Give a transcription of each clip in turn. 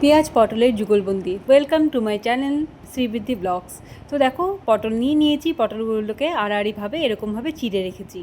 পেঁয়াজ পটলের যুগলবন্দি। Welcome to my channel Shribriddhi blogs. তো দেখো, পটল নিয়েছি। পটলগুলোকে আড়াআড়িভাবে এরকমভাবে চিড়ে রেখেছি।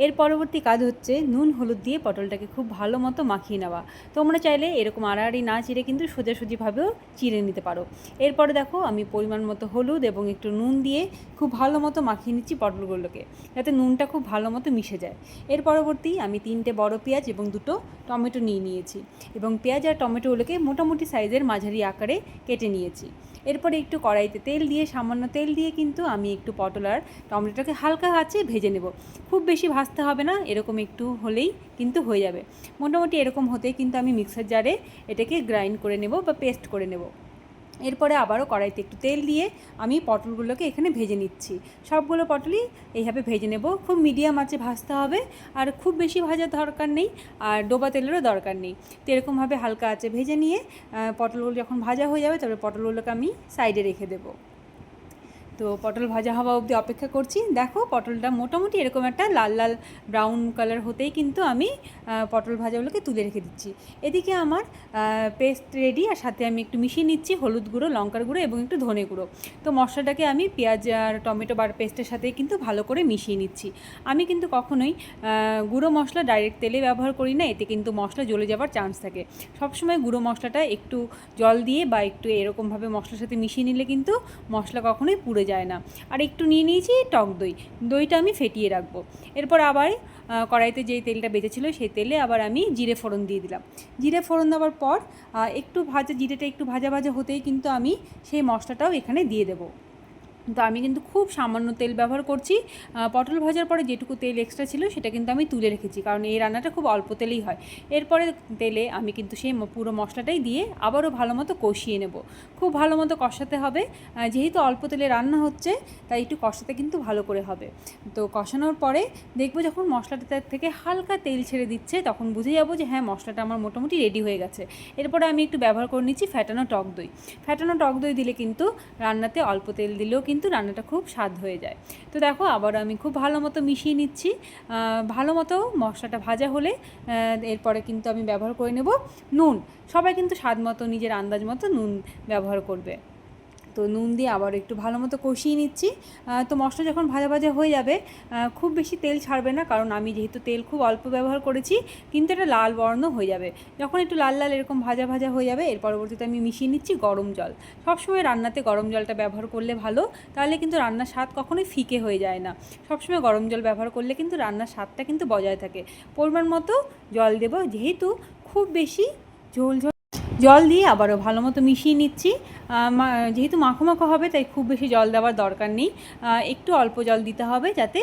এর পরবর্তী কাজ হচ্ছে নুন হলুদ দিয়ে পটলটাকে খুব ভালো মতো মাখিয়ে নেওয়া। তোমরা চাইলে এরকম আড়াআড়ি না চিড়ে কিন্তু সোজাসুজিভাবেও চিড়ে নিতে পারো। এরপরে দেখো, আমি পরিমাণ মতো হলুদ এবং একটু নুন দিয়ে খুব ভালো মতো মাখিয়ে নিচ্ছি পটলগুলোকে, যাতে নুনটা খুব ভালো মতো মিশে যায়। এর পরবর্তী আমি 3টে বড় পেঁয়াজ এবং 2টো টমেটো নিয়েছি এবং পেঁয়াজ আর টমেটোগুলোকে মোটামুটি সাইজের মাঝারি আকারে কেটে নিয়েছি। এরপরে একটু কড়াইতে তেল দিয়ে, সামান্য তেল দিয়ে কিন্তু আমি একটু পটল আর টমেটোটাকে হালকা আঁচে ভেজে নেব। খুব বেশি ভাজতে হবে না, এরকম একটু হলেই কিন্তু হয়ে যাবে। মোটামুটি এরকম হতে কিন্তু আমি মিক্সার জারে এটাকে গ্রাইন্ড করে নেব বা পেস্ট করে নেব। এরপরে আবারও কড়াইতে একটু তেল দিয়ে আমি পটলগুলোকে এখানে ভেজে নিচ্ছি। সবগুলো পটলই এইভাবে ভেজে নেব। খুব মিডিয়াম আঁচে ভাজতে হবে, আর খুব বেশি ভাজার দরকার নেই, আর ডোবা তেলেরও দরকার নেই। তো এরকমভাবে হালকা আঁচে ভেজে নিয়ে পটলগুলো যখন ভাজা হয়ে যাবে, তবে পটলগুলোকে আমি সাইডে রেখে দেবো। তো পটল ভাজা হওয়া অবধি অপেক্ষা করছি। দেখো, পটলটা মোটামুটি এরকম একটা লাল লাল ব্রাউন কালার হতেই কিন্তু আমি পটল ভাজাগুলোকে তুলে রেখে দিচ্ছি। এদিকে আমার পেস্ট রেডি, আর সাথে আমি একটু মিশিয়ে নিচ্ছি হলুদ গুঁড়ো, লঙ্কার গুঁড়ো এবং একটু ধনে গুঁড়ো। তো মশলাটাকে আমি পেঁয়াজ আর টমেটো পেস্টের সাথে কিন্তু ভালো করে মিশিয়ে নিচ্ছি। আমি কিন্তু কখনোই গুঁড়ো মশলা ডাইরেক্ট তেলে ব্যবহার করি না, এতে কিন্তু মশলা জ্বলে যাওয়ার চান্স থাকে। সবসময় গুঁড়ো মশলাটা একটু জল দিয়ে বা একটু এরকমভাবে মশলার সাথে মিশিয়ে নিলে কিন্তু মশলা কখনোই পুড়ে যায় না। আর একটু নিয়ে নিয়েছি টক দইটা আমি ফেটিয়ে রাখবো। এরপর আবার কড়াইতে যেই তেলটা বেঁচেছিলো সেই তেলে আবার আমি জিরে ফোড়ন দিয়ে দিলাম। জিরে ফোড়ন দেওয়ার পর একটু জিরেটা একটু ভাজা ভাজা হতেই কিন্তু আমি সেই মশলাটাও এখানে দিয়ে দেবো। তো আমি কিন্তু খুব সামান্য তেল ব্যবহার করছি। পটল ভাজার পরে যেটুকু তেল এক্সট্রা ছিল সেটা কিন্তু আমি তুলে রেখেছি, কারণ এই রান্নাটা খুব অল্প তেলেই হয়। এরপরে তেলে আমি কিন্তু সেই পুরো মশলাটাই দিয়ে আবারও ভালো মতো কষিয়ে নেব। খুব ভালো মতো কষাতে হবে, যেহেতু অল্প তেলে রান্না হচ্ছে তাই একটু কষাতে কিন্তু ভালো করে হবে। তো কষানোর পরে দেখবো যখন মশলাটা থেকে হালকা তেল ছেড়ে দিচ্ছে, তখন বুঝে যাবো যে হ্যাঁ, মশলাটা আমার মোটামুটি রেডি হয়ে গেছে। এরপরে আমি একটু ব্যবহার করে নিচ্ছি ফ্যাটানো টক দই দিলে কিন্তু রান্নাতে অল্প তেল দিলেও কিন্তু রান্নাটা খুব স্বাদ হয়ে যায়। তো দেখো, আবার আমি খুব ভালো মতো মিশিয়ে নিচ্ছি। ভালো মতো মশলাটা ভাজা হলে এরপরে কিন্তু আমি ব্যবহার করে নেব নুন। সবাই কিন্তু স্বাদ মতো, নিজের আন্দাজ মতো নুন ব্যবহার করবে। তো নুন দিয়ে আবার একটু ভালো মতো কষিয়ে নিচ্ছি। তো মশলা যখন ভাজা ভাজা হয়ে যাবে, খুব বেশি তেল ছাড়বে না, কারণ আমি যেহেতু তেল খুব অল্প ব্যবহার করেছি, কিন্তু এটা লাল বর্ণ হয়ে যাবে। যখন একটু লাল লাল এরকম ভাজা ভাজা হয়ে যাবে, এর পরবর্তীতে আমি মিশিয়ে নিচ্ছি গরম জল। সবসময় রান্নাতে গরম জলটা ব্যবহার করলে ভালো, তাহলে কিন্তু রান্নার স্বাদ কখনোই ফিকে হয়ে যায় না। সবসময় গরম জল ব্যবহার করলে কিন্তু রান্নার স্বাদটা কিন্তু বজায় থাকে। পরিমাণ মতো জল দেবো, যেহেতু খুব বেশি ঝোল জল দিয়ে আবারও ভালো মতো মিশিয়ে নিচ্ছি। যেহেতু মাখো মাখো হবে, তাই খুব বেশি জল দেওয়ার দরকার নেই। একটু অল্প জল দিতে হবে, যাতে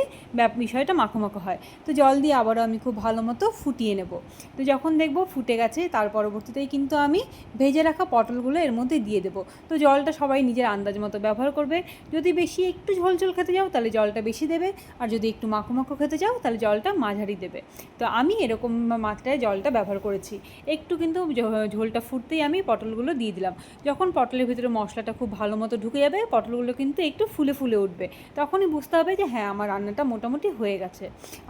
বিষয়টা মাখো মাখো হয়। তো জল দিয়ে আবারও আমি খুব ভালো মতো ফুটিয়ে নেব। তো যখন দেখবো ফুটে গেছে, তার পরবর্তীতেই কিন্তু আমি ভেজে রাখা পটলগুলো এর মধ্যে দিয়ে দেবো। তো জলটা সবাই নিজের আন্দাজ মতো ব্যবহার করবে। যদি বেশি একটু ঝোল খেতে চাও, তাহলে জলটা বেশি দেবে, আর যদি একটু মাখো মাখো খেতে চাও, তাহলে জলটা মাঝারি দেবে। তো আমি এরকম মাত্রায় জলটা ব্যবহার করেছি। একটু কিন্তু ঝোলটা ফুটতেই আমি পটলগুলো দিয়ে দিলাম। যখন পটলের ভিতরে মশলাটা খুব ভালো মতো ঢুকে যাবে, পটলগুলো কিন্তু একটু ফুলে ফুলে উঠবে, তখনই বুঝতে হবে যে হ্যাঁ, আমার রান্নাটা মোটামুটি হয়ে গেছে।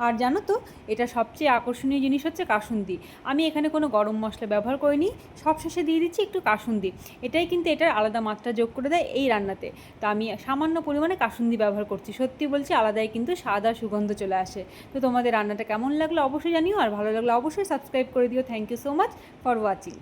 আর জানো তো, এটা সবচেয়ে আকর্ষণীয় জিনিস হচ্ছে কাসুন্দি। আমি এখানে কোনো গরম মশলা ব্যবহার করিনি, সবশেষে দিয়ে দিচ্ছি একটু কাসুন্দি। এটাই কিন্তু এটার আলাদা মাত্রা যোগ করে দেয় এই রান্নাতে। তো আমি সামান্য পরিমাণে কাসুন্দি ব্যবহার করছি। সত্যি বলছি, আলাদাই কিন্তু স্বাদ আর সুগন্ধ চলে আসে। তো তোমাদের রান্নাটা কেমন লাগলো অবশ্যই জানিও, আর ভালো লাগলো অবশ্যই সাবস্ক্রাইব করে দিও। Thank you so much for watching.